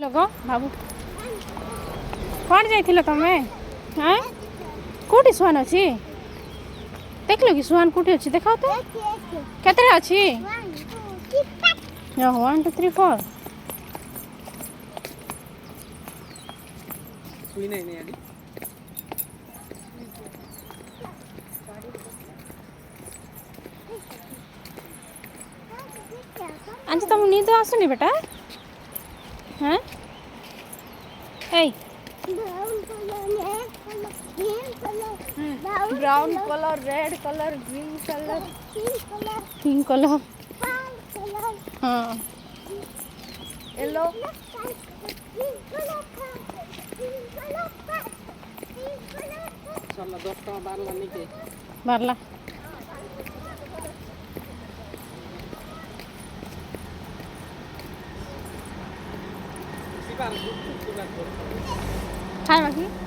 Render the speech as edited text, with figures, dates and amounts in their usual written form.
लोग बाबू कौन जाइथिल तमे हाँ कौटी सुहान अच्छी देख लो कि सुहान कौटी अच्छी देखाओ तो केतरे अच्छी 1 2 3 4 सुई नहीं आली आज तुम नींद आसुनी बेटा हाँ ए brown colour red colour green colour pink colour हाँ येलो चल 10 टका 12 नहीं के बारला सिपार खाए बाकी